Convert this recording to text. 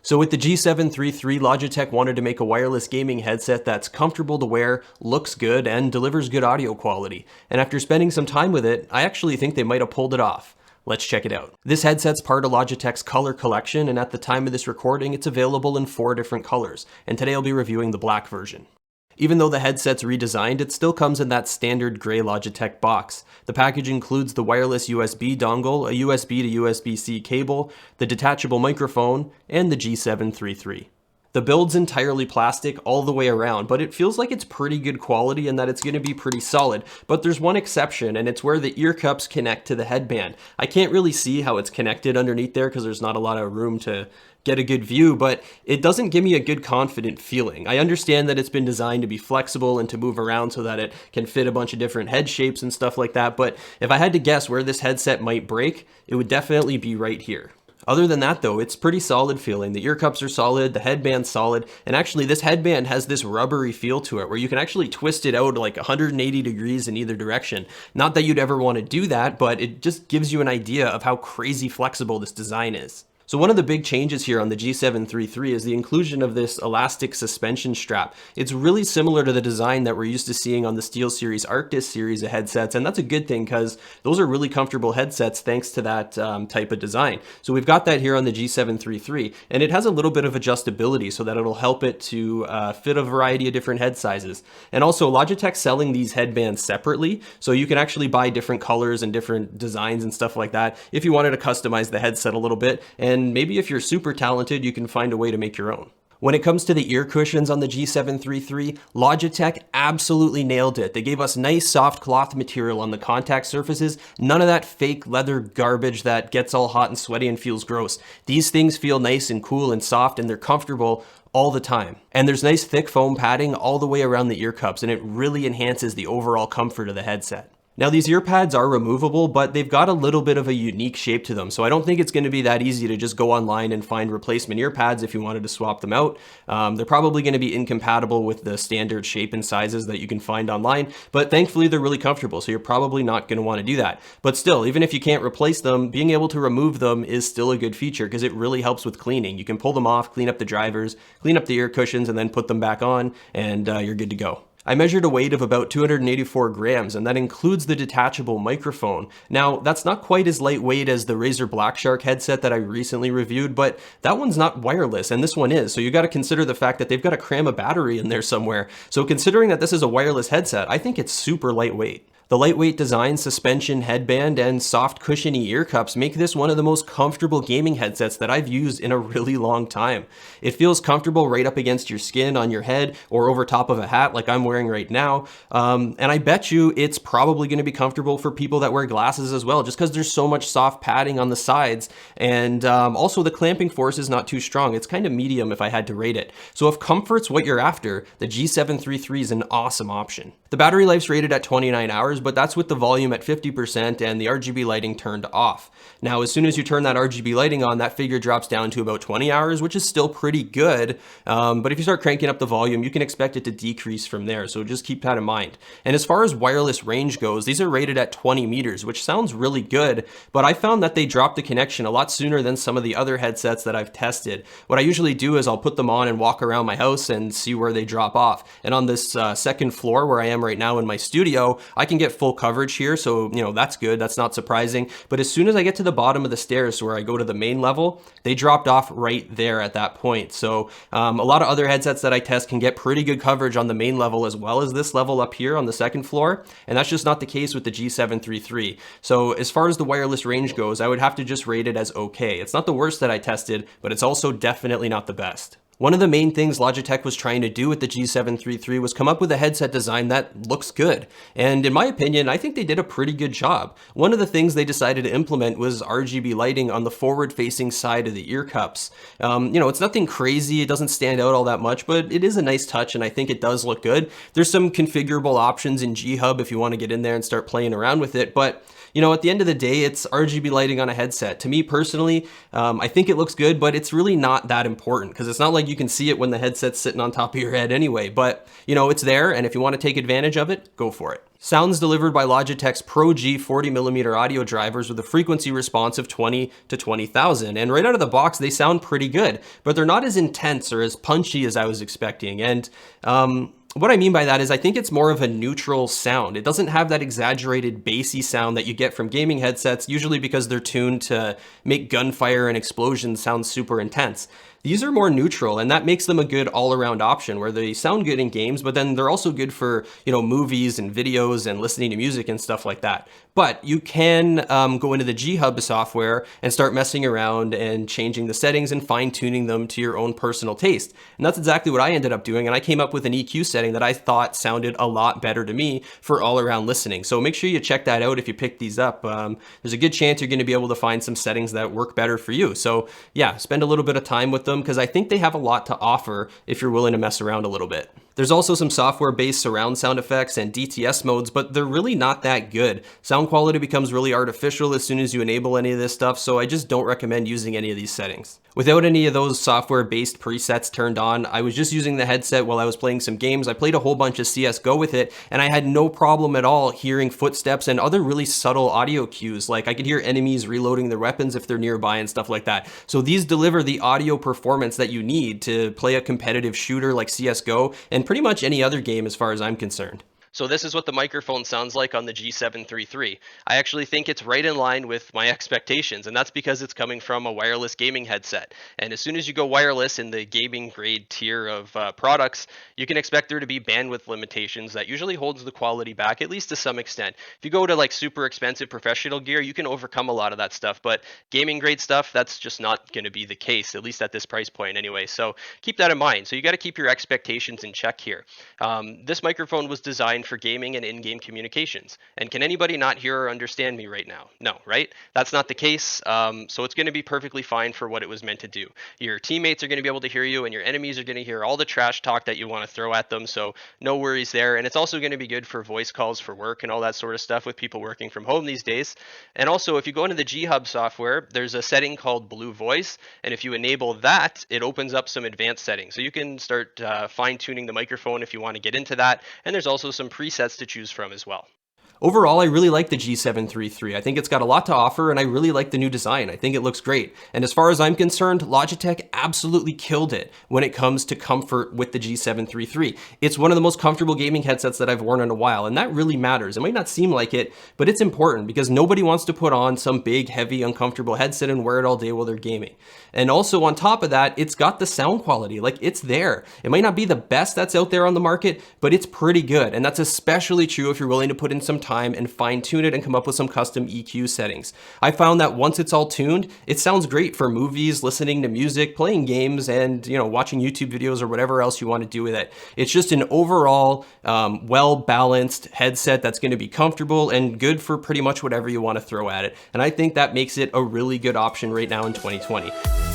So with the G733, Logitech wanted to make a wireless gaming headset that's comfortable to wear, looks good, and delivers good audio quality. And after spending some time with it, I actually think they might have pulled it off. Let's check it out. This headset's part of Logitech's color collection, and at the time of this recording, it's available in 4 different colors. And today I'll be reviewing the black version. Even though the headset's redesigned, it still comes in that standard gray Logitech box. The package includes the wireless USB dongle, a USB to USB-C cable, the detachable microphone, and the G733. The build's entirely plastic all the way around, but it feels like it's pretty good quality and that it's going to be pretty solid. But there's one exception, and it's where the ear cups connect to the headband. I can't really see how it's connected underneath there because there's not a lot of room to get a good view, but it doesn't give me a good confident feeling. I understand that it's been designed to be flexible and to move around so that it can fit a bunch of different head shapes and stuff like that, but if I had to guess where this headset might break, it would definitely be right here. Other than that though, it's pretty solid feeling. The ear cups are solid, the headband's solid, and actually this headband has this rubbery feel to it where you can actually twist it out like 180 degrees in either direction. Not that you'd ever want to do that, but it just gives you an idea of how crazy flexible this design is. So one of the big changes here on the G733 is the inclusion of this elastic suspension strap. It's really similar to the design that we're used to seeing on the SteelSeries Arctis series of headsets, and that's a good thing because those are really comfortable headsets thanks to that type of design. So we've got that here on the G733, and it has a little bit of adjustability so that it'll help it to fit a variety of different head sizes. And also Logitech's selling these headbands separately, so you can actually buy different colors and different designs and stuff like that if you wanted to customize the headset a little bit. And maybe if you're super talented, you can find a way to make your own. When it comes to the ear cushions on the G733, Logitech absolutely nailed it. They gave us nice soft cloth material on the contact surfaces, none of that fake leather garbage that gets all hot and sweaty and feels gross. These things feel nice and cool and soft, and they're comfortable all the time. And there's nice thick foam padding all the way around the ear cups, and it really enhances the overall comfort of the headset. Now these ear pads are removable, but they've got a little bit of a unique shape to them. So I don't think it's going to be that easy to just go online and find replacement ear pads if you wanted to swap them out. They're probably going to be incompatible with the standard shape and sizes that you can find online, but thankfully they're really comfortable. So you're probably not going to want to do that. But still, even if you can't replace them, being able to remove them is still a good feature because it really helps with cleaning. You can pull them off, clean up the drivers, clean up the ear cushions, and then put them back on, and you're good to go. I measured a weight of about 284 grams, and that includes the detachable microphone. Now, that's not quite as lightweight as the Razer Black Shark headset that I recently reviewed, but that one's not wireless, and this one is. So you got to consider the fact that they've got to cram a battery in there somewhere. So considering that this is a wireless headset, I think it's super lightweight. The lightweight design, suspension, headband, and soft cushiony ear cups make this one of the most comfortable gaming headsets that I've used in a really long time. It feels comfortable right up against your skin, on your head, or over top of a hat like I'm wearing right now. And I bet you it's probably going to be comfortable for people that wear glasses as well, just because there's so much soft padding on the sides. And also the clamping force is not too strong. It's kind of medium if I had to rate it. So if comfort's what you're after, the G733 is an awesome option. The battery life's rated at 29 hours, but that's with the volume at 50% and the RGB lighting turned off. Now, as soon as you turn that RGB lighting on, that figure drops down to about 20 hours, which is still pretty good. But if you start cranking up the volume, you can expect it to decrease from there. So just keep that in mind. And as far as wireless range goes, these are rated at 20 meters, which sounds really good, but I found that they drop the connection a lot sooner than some of the other headsets that I've tested. What I usually do is I'll put them on and walk around my house and see where they drop off. And on this second floor where I am right now in my studio, I can get full coverage here, so that's good. That's not surprising. But as soon as I get to the bottom of the stairs where I go to the main level, they dropped off right there at that point. So a lot of other headsets that I test can get pretty good coverage on the main level as well as this level up here on the second floor, and that's just not the case with the G733. So as far as the wireless range goes, I would have to just rate it as okay. It's not the worst that I tested, but it's also definitely not the best. One of the main things Logitech was trying to do with the G733 was come up with a headset design that looks good. And in my opinion, I think they did a pretty good job. One of the things they decided to implement was RGB lighting on the forward-facing side of the ear cups. It's nothing crazy, it doesn't stand out all that much, but it is a nice touch and I think it does look good. There's some configurable options in G-Hub if you want to get in there and start playing around with it, but at the end of the day, it's RGB lighting on a headset. To me personally, I think it looks good, but it's really not that important because it's not like you can see it when the headset's sitting on top of your head anyway, but it's there, and if you want to take advantage of it, go for it. Sounds delivered by Logitech's Pro G 40mm audio drivers with a frequency response of 20 to 20,000. And right out of the box, they sound pretty good, but they're not as intense or as punchy as I was expecting. And what I mean by that is I think it's more of a neutral sound. It doesn't have that exaggerated bassy sound that you get from gaming headsets, usually because they're tuned to make gunfire and explosions sound super intense. These are more neutral, and that makes them a good all-around option where they sound good in games, but then they're also good for, movies and videos and listening to music and stuff like that. But you can go into the G Hub software and start messing around and changing the settings and fine-tuning them to your own personal taste. And that's exactly what I ended up doing, and I came up with an EQ setting that I thought sounded a lot better to me for all-around listening. So make sure you check that out if you pick these up. There's a good chance you're going to be able to find some settings that work better for you. So yeah, spend a little bit of time with them, because I think they have a lot to offer if you're willing to mess around a little bit. There's also some software-based surround sound effects and DTS modes, but they're really not that good. Sound quality becomes really artificial as soon as you enable any of this stuff, so I just don't recommend using any of these settings. Without any of those software-based presets turned on, I was just using the headset while I was playing some games. I played a whole bunch of CSGO with it, and I had no problem at all hearing footsteps and other really subtle audio cues. Like I could hear enemies reloading their weapons if they're nearby and stuff like that. So these deliver the audio performance that you need to play a competitive shooter like CSGO and pretty much any other game as far as I'm concerned. So this is what the microphone sounds like on the G733. I actually think it's right in line with my expectations, and that's because it's coming from a wireless gaming headset. And as soon as you go wireless in the gaming grade tier of products, you can expect there to be bandwidth limitations that usually holds the quality back, at least to some extent. If you go to like super expensive professional gear, you can overcome a lot of that stuff, but gaming grade stuff, that's just not going to be the case, at least at this price point anyway. So keep that in mind. So you got to keep your expectations in check here. This microphone was designed for gaming and in-game communications. And can anybody not hear or understand me right now? No, right? That's not the case. So it's going to be perfectly fine for what it was meant to do. Your teammates are going to be able to hear you, and your enemies are going to hear all the trash talk that you want to throw at them. So no worries there. And it's also going to be good for voice calls for work and all that sort of stuff with people working from home these days. And also, if you go into the G Hub software, there's a setting called Blue Voice. And if you enable that, it opens up some advanced settings. So you can start fine-tuning the microphone if you want to get into that. And there's also some presets to choose from as well. Overall, I really like the G733. I think it's got a lot to offer, and I really like the new design. I think it looks great. And as far as I'm concerned, Logitech absolutely killed it when it comes to comfort with the G733. It's one of the most comfortable gaming headsets that I've worn in a while, and that really matters. It might not seem like it, but it's important because nobody wants to put on some big, heavy, uncomfortable headset and wear it all day while they're gaming. And also on top of that, it's got the sound quality. Like, it's there. It might not be the best that's out there on the market, but it's pretty good. And that's especially true if you're willing to put in some time and fine tune it and come up with some custom EQ settings. I found that once it's all tuned, it sounds great for movies, listening to music, playing games, and watching YouTube videos or whatever else you want to do with it. It's just an overall well-balanced headset that's going to be comfortable and good for pretty much whatever you want to throw at it. And I think that makes it a really good option right now in 2020.